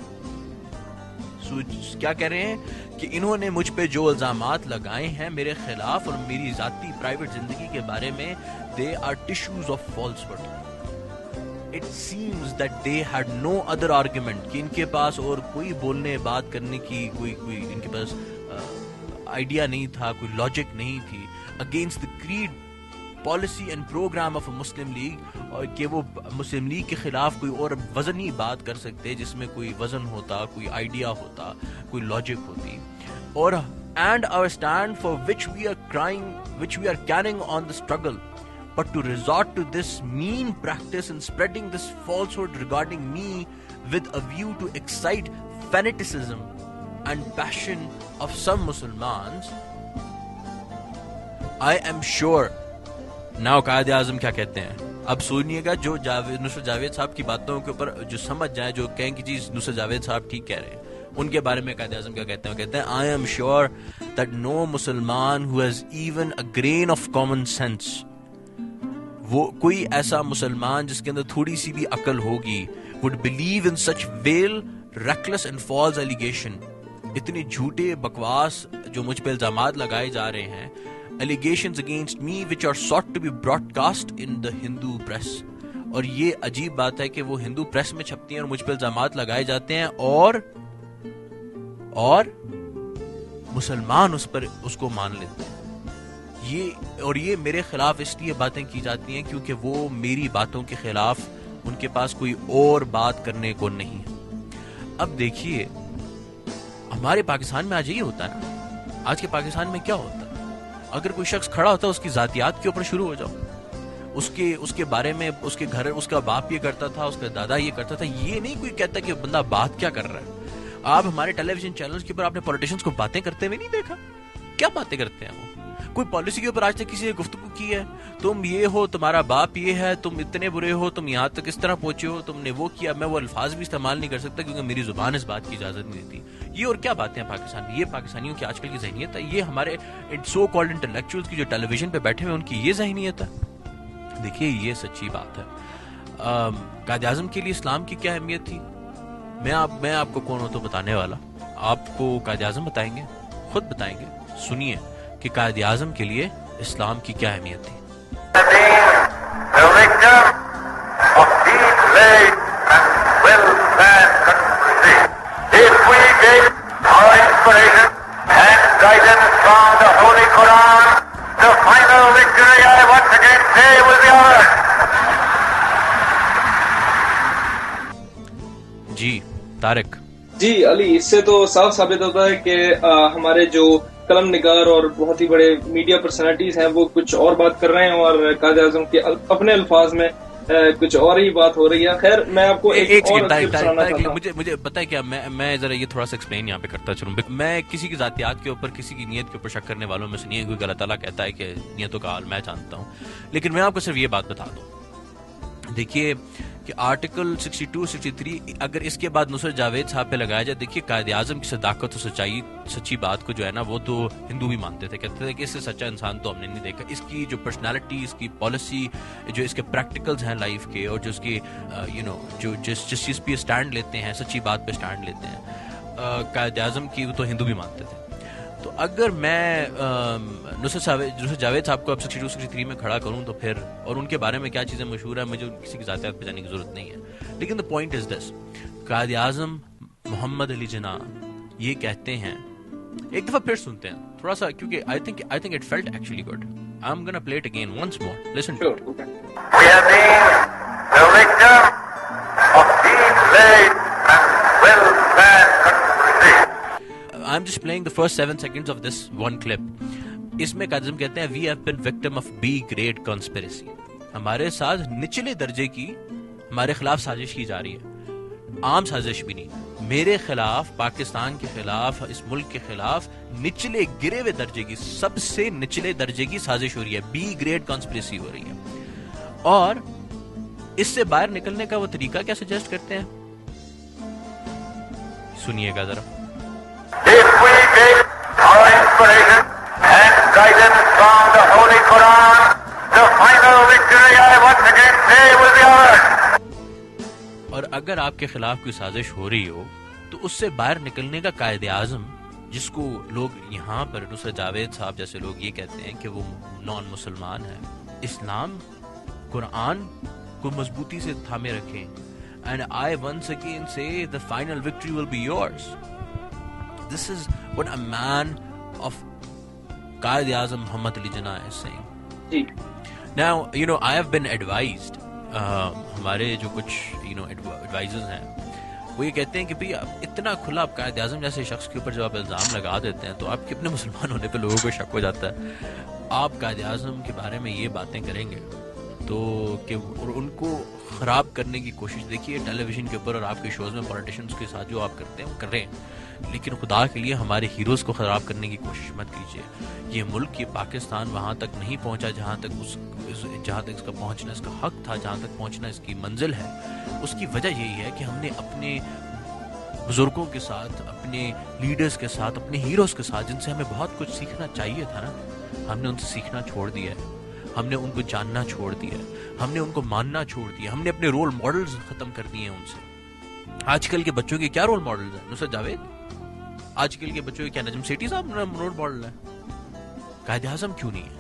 کیا کہہ رہے ہیں کہ انہوں نے مجھ پہ جو الزامات لگائے ہیں میرے خلاف اور میری ذاتی پرائیویٹ زندگی کے بارے میں, they are tissues of falsehood. It seems that they had no other argument, کہ ان کے پاس اور کوئی بولنے بات کرنے کی کوئی ان کے پاس آئیڈیا نہیں تھا, کوئی لاجک نہیں تھی against the creed, policy and program of a Muslim League, اور کہ وہ مسلم لیگ کے خلاف کوئی اور وزنی بات کر سکتے جس میں کوئی وزن ہوتا, کوئی آئیڈیا ہوتا, کوئی لاجک ہوتی. اور and our stand for which we are carrying on the struggle, but to resort to this mean practice and spreading this falsehood regarding me with a view to excite fanaticism and passion of some Muslimans, I am sure. Now Quaid Azam کیا کہتے ہیں, اب سنیے گا. جو نصرت جاوید صاحب کی باتوں کے اوپر جو سمجھ جائیں, جو کہیں کہ جی نصرت جاوید صاحب ٹھیک کہہ رہے ہیں, ان کے بارے میں قائد اعظم کیا کہتے ہیں. کہتے ہیں I am sure that no Musliman who has even a grain of common sense, وہ کوئی ایسا مسلمان جس کے اندر تھوڑی سی بھی عقل ہوگی, would believe in such vile, reckless and false allegation, اتنے جھوٹے بکواس جو مجھ پہ الزامات لگائے جا رہے ہیں, allegations against me which are sought to be broadcast in the Hindu press. اور یہ عجیب بات ہے کہ وہ ہندو پریس میں چھپتی ہیں اور مجھ پہ الزامات لگائے جاتے ہیں, اور مسلمان اس کو مان لیتے ہیں. یہ میرے خلاف اس لیے باتیں کی جاتی ہیں کیونکہ وہ میری باتوں کے خلاف, ان کے پاس کوئی اور بات کرنے کو نہیں ہے. اب دیکھیے ہمارے پاکستان میں آج یہی ہوتا ہے نا. آج کے پاکستان میں کیا ہوتا ہے, اگر کوئی شخص کھڑا ہوتا ہے اس کی ذاتیات کے اوپر شروع ہو جاؤ, اس کے بارے میں, اس کے گھر, اس کا باپ یہ کرتا تھا, اس کا دادا یہ کرتا تھا, یہ نہیں کوئی کہتا کہ بندہ بات کیا کر رہا ہے. آپ ہمارے ٹیلی ویژن چینلز کے اوپر آپ نے پولیٹیشنز کو باتیں کرتے ہوئے نہیں دیکھا. کیا باتیں کرتے ہیں وہ, کوئی پالیسی کے اوپر آج تک کسی نے گفتگو کی ہے, تم یہ ہو, تمہارا باپ یہ ہے, تم اتنے برے ہو, تم یہاں تک اس طرح پہنچے ہو, تم نے وہ کیا. میں وہ الفاظ بھی استعمال نہیں کر سکتا کیونکہ میری زبان اس بات کی اجازت نہیں دیتی. یہ اور کیا باتیں ہیں پاکستان میں, یہ پاکستانیوں کی آج کل کی ذہنیت ہے, یہ ہمارے سو کالڈ انٹلیکچوئلز کی جو ٹیلی ویژن پہ بیٹھے ہوئے ان کی یہ ذہنیت ہے. دیکھیے یہ سچی بات ہے. قائد اعظم کے لیے اسلام کی کیا اہمیت تھی, میں آپ کو کون ہوں تو بتانے والا, آپ کو قائد اعظم بتائیں گے, خود بتائیں گے. سنیے کہ قائد اعظم کے لیے اسلام کی کیا اہمیت تھی. جی طارق. جی علی, اس سے تو صاف ثابت ہوتا ہے کہ ہمارے جو قلم نگار اور بہت ہی بڑے میڈیا پرسنالٹیز ہیں وہ کچھ اور بات کر رہے ہیں اور قائد اعظم کے اپنے الفاظ میں کچھ اور ہی بات ہو رہی ہے. خیر میں آپ کو مجھے پتا ہے کیا, میں ذرا یہ تھوڑا سا ایکسپلین یہاں پہ کرتا چلوں. میں کسی کی ذاتیات کے اوپر, کسی کی نیت کے اوپر شک کرنے والوں میں سے نہیں ہے, کیونکہ اللہ تعالیٰ کہتا ہے کہ نیتوں کا حال میں جانتا ہوں. لیکن میں آپ کو صرف یہ بات بتا دوں, دیکھیے کہ آرٹیکل 62, 63 اگر اس کے بعد نصرت جاوید صاحب پہ لگایا جائے, دیکھیے قائد اعظم کی صداقت و سچائی, سچی بات کو جو ہے نا وہ تو ہندو بھی مانتے تھے, کہتے تھے کہ اس سے سچا انسان تو ہم نے نہیں دیکھا. اس کی جو پرسنالٹی, اس کی پالیسی, جو اس کے پریکٹیکلز ہیں لائف کے, اور جو اس کی جو جس چیز پہ اسٹینڈ لیتے ہیں, سچی بات پہ اسٹینڈ لیتے ہیں, قائد اعظم کی تو ہندو بھی مانتے تھے. تو اگر میں نصرت جاوید صاحب کو اب 62, 63 میں کھڑا کروں تو پھر, اور ان کے بارے میں کیا چیزیں مشہور ہیں, مجھے کسی کی ذاتیات پہ جانے کی ضرورت نہیں ہے. لیکن دا پوائنٹ از دس, قائد اعظم محمد علی جناح یہ کہتے ہیں, ایک دفعہ پھر سنتے ہیں تھوڑا سا, کیونکہ I think it felt actually good. I'm gonna play it again once more. Listen to it. We have been the victim of deep-laid and well-planned conspiracy. I'm just playing the first 7 seconds of this one clip. اس میں قائد اعظم کہتے ہیں, we have been victim of B-grade conspiracy. ہمارے ساتھ نچلے درجے کی ہمارے خلاف سازش کی جا رہی ہے, عام سازش بھی نہیں, میرے خلاف, پاکستان کے خلاف, اس ملک کے خلاف نچلے گرے ہوئے درجے کی, سب سے نچلے درجے کی سازش ہو رہی ہے, B-grade conspiracy ہو رہی ہے. اور اس سے باہر نکلنے کا وہ طریقہ کیا سجیسٹ کرتے ہیں, سنیے گا ذرا. If we take our inspiration and guidance from the Holy Quran, the final victory, I once again say, will be ours. اور اگر آپ کے خلاف کوئی سازش ہو رہی ہو تو اس سے باہر نکلنے کا قائد اعظم, جس کو لوگ یہاں پر نصرت جاوید صاحب جیسے لوگ یہ کہتے ہیں کہ وہ نان مسلمان ہے, اسلام قرآن کو مضبوطی سے تھامے رکھیں. And I once again say the final victory will be yours. This is what a man of Qaid Azam Muhammad Ali Jinnah is saying. Now, I have been advised, ہمارے جو کچھ advisors ہیں وہ یہ کہتے ہیں کہ بھئی اتنا کھلا آپ قائد اعظم جیسے شخص کے اوپر جب آپ الزام لگا دیتے ہیں تو آپ کے اپنے مسلمان ہونے پہ لوگوں کو شک ہو جاتا ہے. آپ قائد اعظم کے بارے میں یہ باتیں کریں گے تو کہ اور ان کو خراب کرنے کی کوشش, دیکھیے ٹیلی ویژن کے اوپر اور آپ کے شوز میں پولیٹیشنز کے ساتھ جو آپ کرتے ہیں وہ کر رہے ہیں, لیکن خدا کے لیے ہمارے ہیروز کو خراب کرنے کی کوشش مت کیجیے. یہ ملک, یہ پاکستان وہاں تک نہیں پہنچا جہاں تک اس کا پہنچنا اس کا حق تھا, جہاں تک پہنچنا اس کی منزل ہے. اس کی وجہ یہی ہے کہ ہم نے اپنے بزرگوں کے ساتھ, اپنے لیڈرز کے ساتھ, اپنے ہیروز کے ساتھ, جن سے ہمیں بہت کچھ سیکھنا چاہیے تھا نا, ہم نے ان سے سیکھنا چھوڑ دیا ہے, ہم نے ان کو جاننا چھوڑ دیا ہے, ہم نے ان کو ماننا چھوڑ دیا, ہم نے اپنے رول ماڈلز ختم کر دیے ہیں ان سے. آج کل کے بچوں کے کیا رول ماڈلز ہیں, نصرت جاوید, آج کل کے بچوں کے کیا نجم سیٹھی صاحب رول ماڈل ہے, قائد اعظم کیوں نہیں ہے.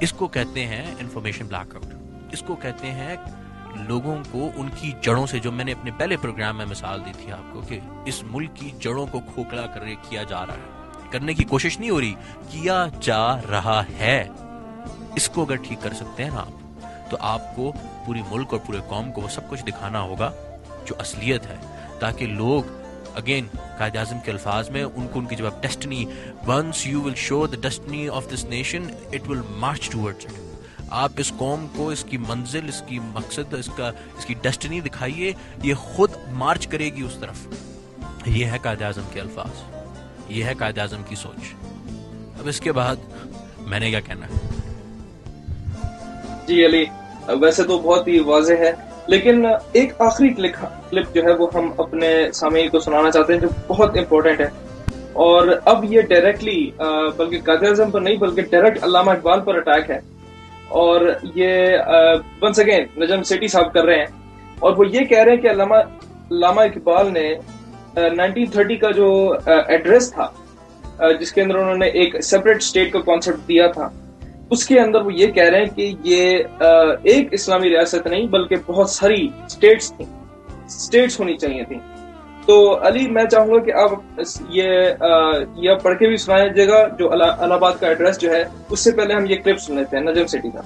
اس کو کہتے ہیں انفارمیشن بلیک آؤٹ, اس کو کہتے ہیں لوگوں کو ان کی جڑوں سے, جو میں نے اپنے پہلے پروگرام میں مثال دی تھی آپ کو کہ اس ملک کی جڑوں کو کھوکھلا کیا جا رہا ہے, کرنے کی کوشش نہیں ہو رہی, کیا جا رہا ہے. اس کو اگر ٹھیک کر سکتے ہیں نا آپ, تو آپ کو پوری ملک اور پورے قوم کو وہ سب کچھ دکھانا ہوگا جو اصلیت ہے, تاکہ لوگ اگین قائد اعظم کے الفاظ میں ان کو, ان کی جب آپ destiny, once you will show the destiny of this nation, it will march towards it. آپ اس قوم کو اس کی منزل, اس کی مقصد, اس کی ڈیسٹنی دکھائیے, یہ خود مارچ کرے گی اس طرف. یہ ہے قائد اعظم کے الفاظ, یہ ہے قائد اعظم کی سوچ. اب اس کے بعد میں نے کیا کہنا ہے. جی علی, ویسے تو بہت ہی واضح ہے, لیکن ایک آخری کلپ جو ہے وہ ہم اپنے سامعین کو سنانا چاہتے ہیں جو بہت امپورٹنٹ ہے. اور اب یہ ڈائریکٹلی بلکہ قائد اعظم پر نہیں بلکہ ڈائریکٹ علامہ اقبال پر اٹیک ہے, اور یہ ونس اگین نجم سیٹھی صاحب کر رہے ہیں, اور وہ یہ کہہ رہے ہیں کہ علامہ اقبال نے 1930 کا جو ایڈریس تھا جس کے اندر انہوں نے ایک سیپریٹ اسٹیٹ کا کانسیپٹ دیا تھا, اس کے اندر وہ یہ کہہ رہے ہیں کہ یہ ایک اسلامی ریاست نہیں بلکہ بہت ساری اسٹیٹس ہونی چاہیے تھیں. تو علی میں چاہوں گا کہ آپ یہ پڑھ کے بھی سنائیں جائے گا جو الہ آباد کا ایڈریس جو ہے, اس سے پہلے ہم یہ کلپ سن لیتے ہیں نجم سیٹھی کا.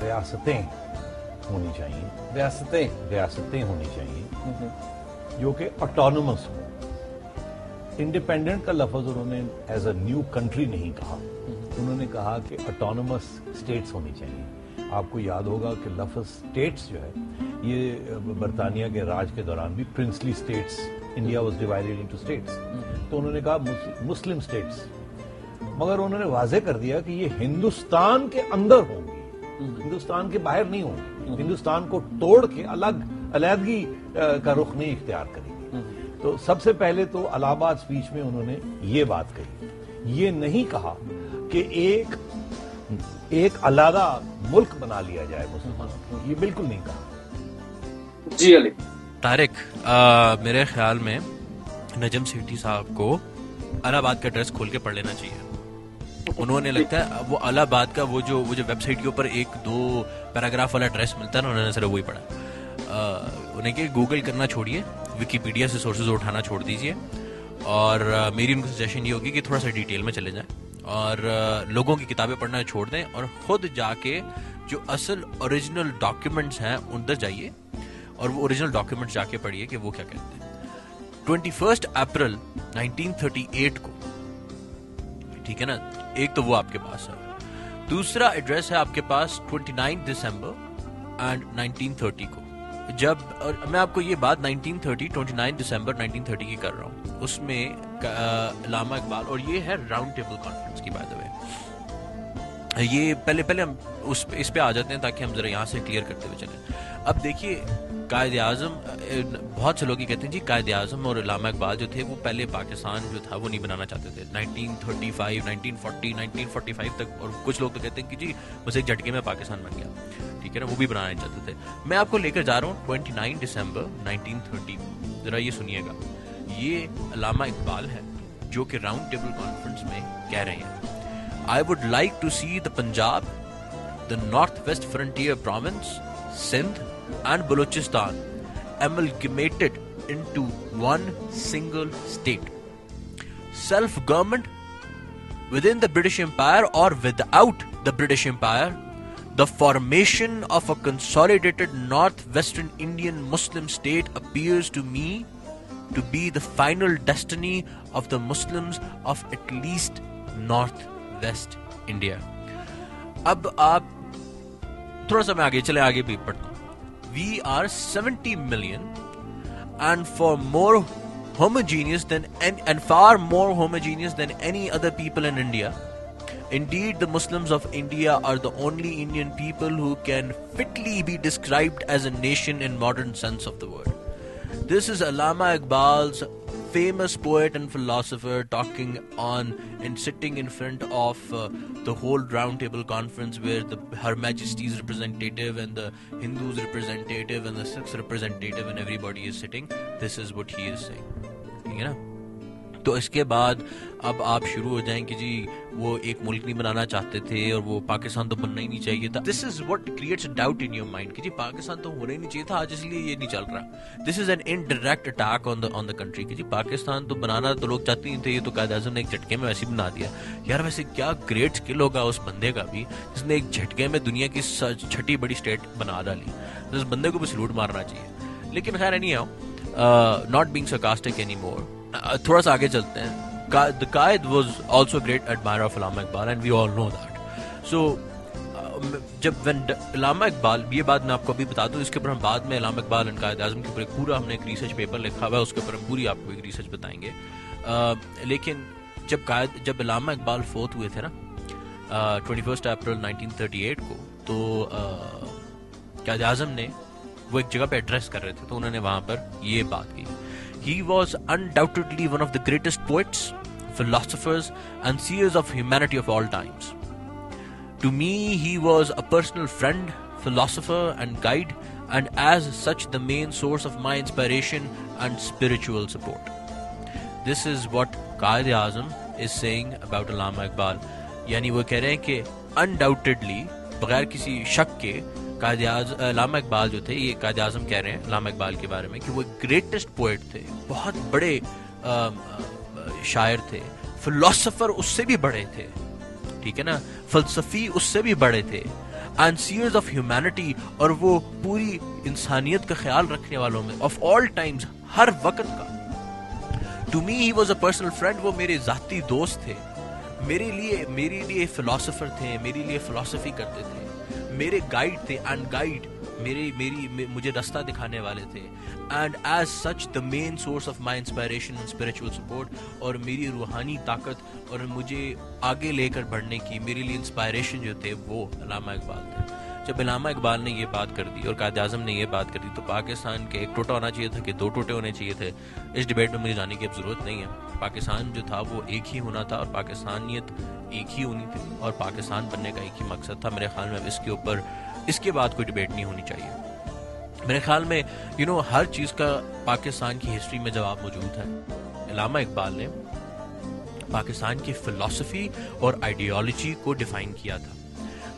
ریاستیں ہونی چاہیے, ریاستیں ہونی چاہیے جو کہ آٹونومس ہوں, انڈیپینڈنٹ کا لفظ انہوں نے ایز اے نیو کنٹری نہیں کہا, انہوں نے کہا کہ اٹانومس اسٹیٹس ہونی چاہیے. آپ کو یاد ہوگا کہ لفظ اسٹیٹس جو ہے یہ برطانیہ کے راج کے دوران بھی princely states, India was divided into states, تو انہوں نے کہا مسلم اسٹیٹس, مگر انہوں نے واضح کر دیا کہ یہ ہندوستان کے اندر ہوں گی, ہندوستان کے باہر نہیں ہوں گی, ہندوستان کو توڑ کے علیحدگی کا رخ نہیں اختیار کریں گی. تو سب سے پہلے تو الہ آباد اسپیچ میں انہوں نے یہ بات کہی, یہ نہیں کہا کہ ایک علیحدہ ملک بنا لیا جائے مسلمانوں کو, یہ بالکل نہیں کہا. جی علی طارق, میرے خیال میں نجم سیٹھی صاحب کو الہ آباد کا ایڈریس کھول کے پڑھ لینا چاہیے. انہوں نے لگتا ہے وہ الہ آباد کا وہ جو ویب سائٹ کے اوپر 1-2 پیراگراف والا ایڈریس ملتا ہے نا, انہوں نے صرف وہی پڑھا. انہیں کہ گوگل کرنا چھوڑیے, وکیپیڈیا سے سورسز اٹھانا چھوڑ دیجیے, اور میری ان کو سجیشن یہ ہوگی کہ تھوڑا سا ڈیٹیل میں چلے جائیں اور لوگوں کی کتابیں پڑھنا چھوڑ دیں اور خود جا کے جو اصل اوریجنل ڈاکیومنٹس ہیں اندر جائیے اور وہ اوریجنل ڈاکیومنٹس جا کے پڑھیے کہ وہ کیا کہتے ہیں. 21 اپریل 1938 کو, ٹھیک ہے نا, ایک تو وہ آپ کے پاس ہے. دوسرا ایڈریس ہے آپ کے پاس 29 دسمبر اینڈ 1930 کو. جب, اور میں آپ کو یہ بات 29 دسمبر 1930 کی کر رہا ہوں, اس میں علامہ اقبال, اور یہ ہے راؤنڈ ٹیبل کانفرنس کی بات ہے. یہ پہلے ہم اس پہ آ جاتے ہیں تاکہ ہم ذرا یہاں سے کلیئر کرتے ہوئے چلیں. اب دیکھیے, قائد اعظم, بہت سے لوگ یہ کہتے ہیں جی قائد اعظم اور علامہ اقبال جو تھے وہ پہلے پاکستان جو تھا وہ نہیں بنانا چاہتے تھے 1935, 1940, 1945 تک, اور کچھ لوگ تو کہتے ہیں کہ جی بس ایک جھٹکے میں پاکستان بن گیا, ٹھیک ہے نا, وہ بھی بنانا نہیں چاہتے تھے. میں آپ کو لے کر جا رہا ہوں 29 دسمبر 1930, ذرا یہ سنیے گا. یہ علامہ اقبال ہے جو کہ راؤنڈ ٹیبل کانفرنس میں کہہ رہے ہیں, I would like to see the Punjab, the Northwest Frontier Province, Sindh and Balochistan amalgamated into one single state. Self-government within the British Empire or without the British Empire, the formation of a consolidated Northwestern Indian Muslim state appears to me to be the final destiny of the Muslims of at least Northwest India. اب آپ تھوڑا سا میں آگے چلے, آگے بھی پڑھتا ہوں. We are 70 million and far more homogeneous than any other people in India. Indeed, the Muslims of India are the only Indian people who can fitly be described as a nation in modern sense of the word. This is Allama Iqbal's famous poet and philosopher talking on and sitting in front of the whole round table conference where Her Majesty's representative and the Hindus representative and the Sikhs representative and everybody is sitting. This is what he is saying. ٹھیک ہے نا. تو اس کے بعد اب آپ شروع ہو جائیں کہ جی وہ ایک ملک نہیں بنانا چاہتے تھے اور وہ پاکستان تو بننا ہی نہیں چاہیے تھا. This is what creates doubt in your mind کہ جی پاکستان تو ہونا ہی نہیں چاہیے تھا آج, اس لیے یہ نہیں چل رہا. This is an indirect attack on the country کہ جی پاکستان تو بنانا تو لوگ چاہتے نہیں تھے, یہ تو قائد اعظم نے ایک جھٹکے میں ویسے بنا دیا. یار ویسے کیا گریٹ اسکل ہوگا اس بندے کا بھی جس نے ایک جھٹکے میں دنیا کی 6ٹھی بڑی اسٹیٹ بنا ڈالی. اس بندے کو بھی سلوٹ مارنا چاہیے. لیکن خیر نہیں آؤ, ناٹ بینگ سرکاسٹک اینی مور. تھوڑا سا آگے چلتے ہیں. The Qaid was also a great admirer of Allama Iqbal and we all know that. So جب علامہ اقبال, یہ بات میں آپ کو ابھی بتا دوں, اس کے اوپر ہم بعد میں علامہ اقبال اور قائد اعظم کے اوپر ایک پورا ہم نے ایک ریسرچ پیپر لکھا ہوا ہے, اس کے اوپر ہم پوری آپ کو ایک ریسرچ بتائیں گے. لیکن جب علامہ اقبال فوت ہوئے تھے نا 21 اپریل 1938 کو, تو قائد اعظم نے وہ ایک جگہ پہ ایڈریس کر رہے تھے, تو انہوں نے وہاں پر یہ بات کی. He was undoubtedly one of the greatest poets, philosophers and seers of humanity of all times. To me, he was a personal friend, philosopher and guide, and as such the main source of my inspiration and spiritual support. This is what Qaid Azam is saying about Allama Iqbal. یعنی وہ کہہ رہے ہیں کہ undoubtedly, بغیر کسی شک کے, علامہ اقبال جو تھے, یہ قائد اعظم کہہ رہے ہیں علامہ اقبال کے بارے میں کہ وہ گریٹسٹ پوئٹ تھے, بہت بڑے شاعر تھے, فلاسفر اس سے بھی بڑے تھے, ٹھیک ہے نا, فلسفی اس سے بھی بڑے تھے, اینڈ سیئرز آف ہیومینٹی, اور وہ پوری انسانیت کا خیال رکھنے والوں میں آف آل ٹائمز, ہر وقت کا. To me he was a personal friend. وہ میرے ذاتی دوست تھے, میرے لیے فلاسفر تھے, میرے لیے فلسفی کرتے تھے, میرے گائیڈ تھے, اینڈ گائیڈ مجھے راستہ دکھانے والے تھے, and as such the main source of my inspiration and spiritual support. اور میری روحانی طاقت اور مجھے آگے لے کر بڑھنے کی میرے لیے انسپائریشن جو تھے وہ علامہ اقبال تھے. جب علامہ اقبال نے یہ بات کر دی اور قائد اعظم نے یہ بات کر دی تو پاکستان کے ایک ٹوٹا ہونا چاہیے تھا کہ 2 ٹوٹے ہونے چاہیے تھے. اس ڈبیٹ میں مجھے جانے کی اب ضرورت نہیں ہے. پاکستان جو تھا وہ ایک ہی ہونا تھا, اور پاکستانیت ایک ہی ہونی تھی, اور پاکستان بننے کا ایک ہی مقصد تھا. میرے خیال میں اس کے بعد کوئی ڈبیٹ نہیں ہونی چاہیے. میرے خیال میں ہر چیز کا پاکستان کی ہسٹری میں جواب موجود ہے. علامہ اقبال نے پاکستان کی فلسفی اور آئیڈیالوجی کو ڈیفائن کیا تھا.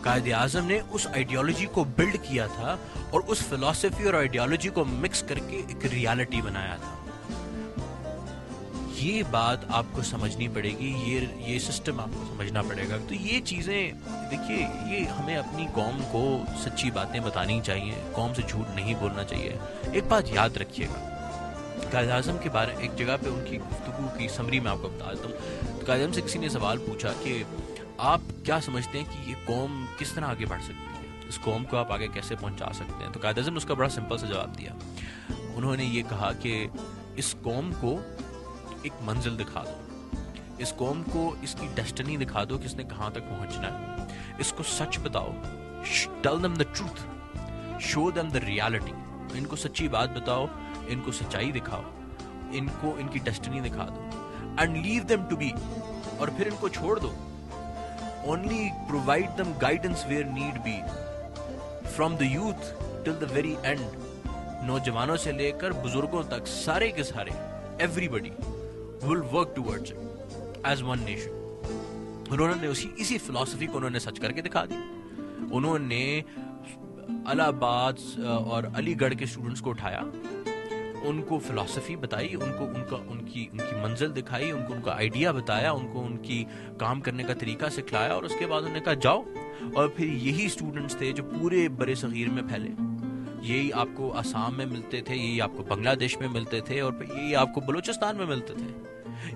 قائد اعظم نے اس آئیڈیالوجی کو بلڈ کیا تھا اور اس فلسفی اور آئیڈیالوجی کو مکس کر کے ایک ریالٹی بنایا تھا. یہ بات آپ کو سمجھنی پڑے گی, یہ سسٹم آپ کو سمجھنا پڑے گا. تو یہ چیزیں دیکھیے, یہ ہمیں اپنی قوم کو سچی باتیں بتانی چاہیے, قوم سے جھوٹ نہیں بولنا چاہیے. ایک بات یاد رکھیے گا, قائد اعظم کے بارے ایک جگہ پہ ان کی گفتگو کی سمری میں آپ کو بتا دیتا ہوں. قائد اعظم سے کسی نے سوال پوچھا کہ آپ کیا سمجھتے ہیں کہ یہ قوم کس طرح آگے بڑھ سکتی ہے, اس قوم کو آپ آگے کیسے پہنچا سکتے ہیں. تو قائد اعظم نے اس کا بڑا سمپل سا جواب دیا. انہوں نے یہ کہا کہ اس قوم کو ایک منزل دکھا دو, اس قوم کو اس کی ڈیسٹنی دکھا دو کہ اس نے کہاں تک پہنچنا ہے. اس کو سچ بتاؤ, tell them the truth, show them the reality. ان کو سچی بات بتاؤ, ان کو سچائی دکھاؤ, ان کو ان کی ڈیسٹنی دکھا دو, and leave them to be. اور پھر ان کو چھوڑ دو. Only provide them guidance where need be, from the youth till the very end. نوجوانوں سے لے کر بزرگوں تک سارے کے سارے, everybody will work towards it as one nation. انہوں نے اسی فلسفی کو انہوں نے سچ کر کے دکھا دی. انہوں نے الہ آباد اور علی گڑھ کے اسٹوڈنٹس کو اٹھایا, ان کو فلسفی بتائی, ان کی منزل دکھائی, ان کو ان کا آئیڈیا بتایا, ان کو ان کی کام کرنے کا طریقہ سکھلایا, اور اس کے بعد انہوں نے کہا جاؤ. اور پھر یہی اسٹوڈنٹس تھے جو پورے برِ صغیر میں پھیلے. یہی آپ کو آسام میں ملتے تھے, یہی آپ کو بنگلہ دیش میں ملتے تھے, اور پھر یہی آپ کو بلوچستان میں ملتے تھے.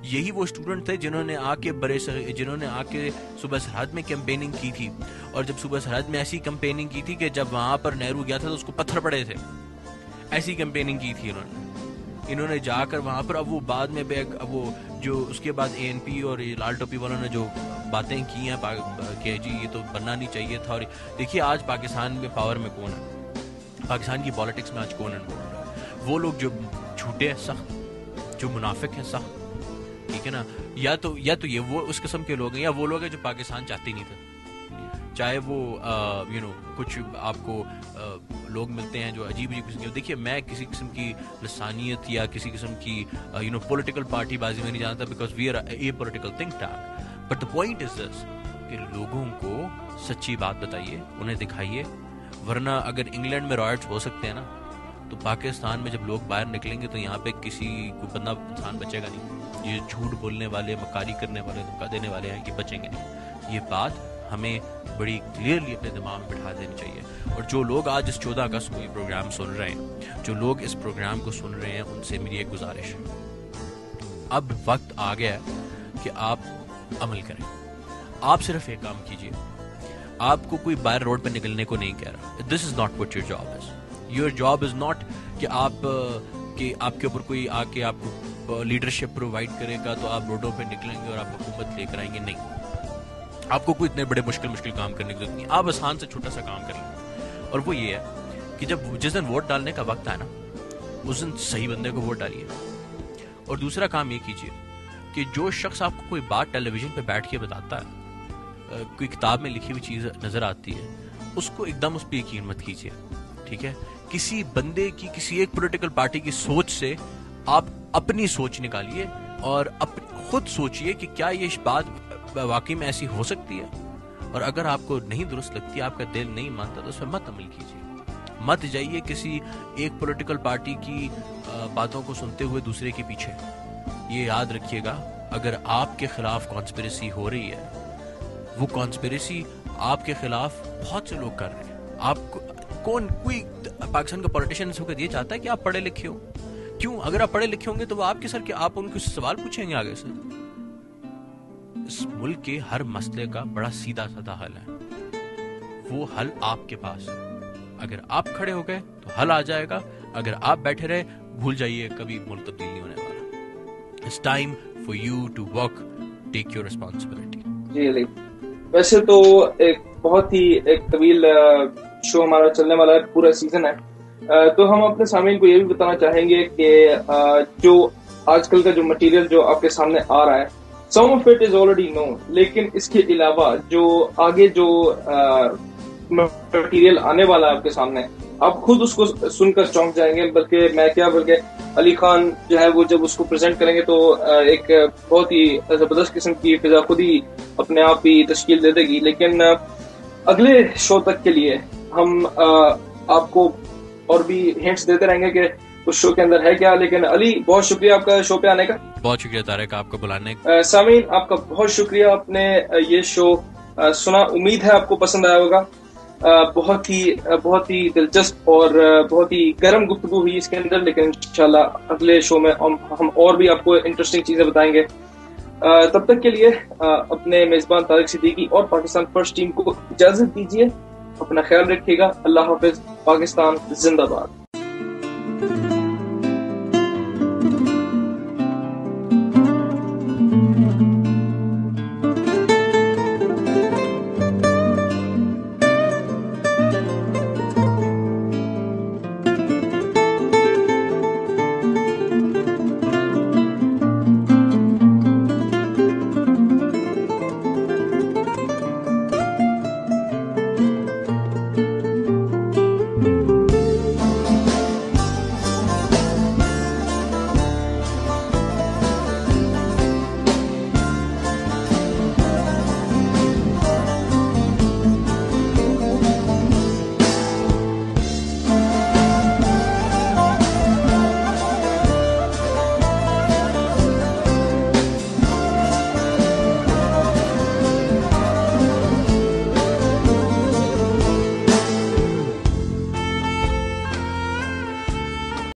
یہی وہ اسٹوڈنٹ تھے جنہوں نے آ کے صوبہ سرحد میں کیمپیننگ کی تھی. اور جب صوبہ سرحد میں ایسی کیمپیننگ کی تھی کہ جب وہاں پر نہرو گیا تھا تو اس کو پتھر پڑے تھے, ایسی کیمپیننگ کی تھی انہوں نے جا کر وہاں پر. اب وہ بعد میں اب وہ جو اس کے بعد اے این پی اور لال ٹوپی والوں نے جو باتیں کی ہیں کہ جی یہ تو بننا نہیں چاہیے تھا. اور دیکھیے آج پاکستان میں پاور میں کون ہے, پاکستان کی پالیٹکس میں آج کون انوالوڈ ہے؟ وہ لوگ جو جھوٹے ہیں سخت, جو منافق ہیں سخت, ٹھیک ہے نا. یا تو یہ وہ اس قسم کے لوگ ہیں, یا وہ لوگ ہیں جو پاکستان چاہتے نہیں تھے. چاہے وہ کچھ آپ کو لوگ ملتے ہیں جو عجیب قسم کے. دیکھیے میں کسی قسم کی لسانیت یا کسی قسم کی پولیٹیکل پارٹی بازی میں نہیں جانتا, because we are a political think tank. But the point is this کہ لوگوں کو سچی بات بتائیے, انہیں دکھائیے. ورنہ اگر انگلینڈ میں رائٹس ہو سکتے ہیں نا, تو پاکستان میں جب لوگ باہر نکلیں گے تو یہاں پہ کوئی بندہ انسان بچے گا نہیں. یہ جھوٹ بولنے والے, مکاری کرنے والے, دھوکہ دینے والے ہیں, یہ بچیں گے نہیں. یہ بات ہمیں بڑی کلیئرلی اپنے دماغ میں بٹھا دینی چاہیے. اور جو لوگ آج اس 14 اگست کو یہ پروگرام سن رہے ہیں, جو لوگ اس پروگرام کو سن رہے ہیں, ان سے میری ایک گزارش ہے, اب وقت آ گیا ہے کہ آپ عمل کریں. آپ صرف ایک کام کیجیے, آپ کو کوئی باہر روڈ پہ نکلنے کو نہیں کہہ رہا. This is not what your job is. Your job is not کہ آپ کے اوپر کوئی آ کے آپ کو لیڈرشپ پرووائڈ کرے گا تو آپ روڈوں پہ نکلیں گے اور آپ حکومت لے کر آئیں گے. نہیں, آپ کو کوئی اتنے بڑے مشکل کام کرنے کی ضرورت نہیں. آپ آسان سے چھوٹا سا کام کر لیں, اور وہ یہ ہے کہ جس دن ووٹ ڈالنے کا وقت ہے نا, اس دن صحیح بندے کو ووٹ ڈالیے. اور دوسرا کام یہ کیجیے کہ جو شخص آپ کو کوئی بات ٹیلی ویژن پہ بیٹھ کے بتاتا ہے, کوئی کتاب میں لکھی ہوئی چیز نظر آتی ہے, اس کو ایک دم اس پہ یقین مت کیجیے. ٹھیک ہے, کسی بندے کی, کسی ایک پولیٹیکل پارٹی کی سوچ سے آپ اپنی سوچ نکالیے اور خود سوچئے کہ کیا یہ بات واقعی میں ایسی ہو سکتی ہے. اور اگر آپ کو نہیں درست لگتی, آپ کا دل نہیں مانتا, تو اس پہ مت عمل کیجیے. مت جائیے کسی ایک پولیٹیکل پارٹی کی باتوں کو سنتے ہوئے دوسرے کے پیچھے. یہ یاد رکھیے گا, اگر آپ کے خلاف کانسپریسی ہو رہی ہے, وہ کانسپریسی آپ کے خلاف بہت سے لوگ کر رہے ہیں. آپ کو کوئی پاکستان کا پولیٹیشین اس وقت یہ چاہتا ہے کہ آپ پڑھے لکھے ہو, کیوں؟ اگر آپ پڑھے لکھے ہوں گے تو وہ آپ کے سر کے آپ ان کو سوال پوچھیں گے آگے سے. اس ملک کے ہر مسئلے کا بڑا سیدھا سادہ حل ہے, وہ حل آپ کے پاس ہے. اگر آپ کھڑے ہو گئے تو حل آ جائے گا, اگر آپ بیٹھے رہے بھول جائیے کبھی ملک تبدیل نہیں ہونے والا. It's time for you to work, take your responsibility. جی علی, ویسے تو ایک بہت ہی ایک طویل شو ہمارا چلنے والا ہے, پورا سیزن ہے, تو ہم اپنے سامعین کو یہ بھی بتانا چاہیں گے کہ جو آج کل کا جو مٹیریل جو آپ کے سامنے آ رہا ہے, some of it is already known, لیکن اس کے علاوہ جو آگے جو مٹیریل آنے والا ہے آپ کے سامنے, آپ خود اس کو سن کر چونک جائیں گے. بلکہ علی خان جو ہے وہ جب اس کو پریزنٹ کریں گے تو ایک بہت ہی زبردست قسم کی فضا خود ہی اپنے آپ ہی تشکیل دے دے گی. لیکن اگلے شو تک کے لیے ہم آپ کو اور بھی ہنٹس دیتے رہیں گے کہ اس شو کے اندر ہے کیا. لیکن علی, بہت شکریہ آپ کا شو پہ آنے کا. بہت شکریہ طارق آپ کو بلانے کا. سامعین آپ کا بہت شکریہ, آپ نے یہ شو سنا, امید ہے آپ کو پسند آیا ہوگا. بہت ہی دلچسپ اور بہت ہی گرم گفتگو ہوئی اس کے اندر, لیکن انشاءاللہ اگلے شو میں ہم اور بھی آپ کو انٹرسٹنگ چیزیں بتائیں گے. تب تک کے لیے اپنے میزبان طارق صدیقی اور پاکستان فرسٹ ٹیم کو اجازت دیجیے. اپنا خیال رکھیے گا. اللہ حافظ. پاکستان زندہ باد.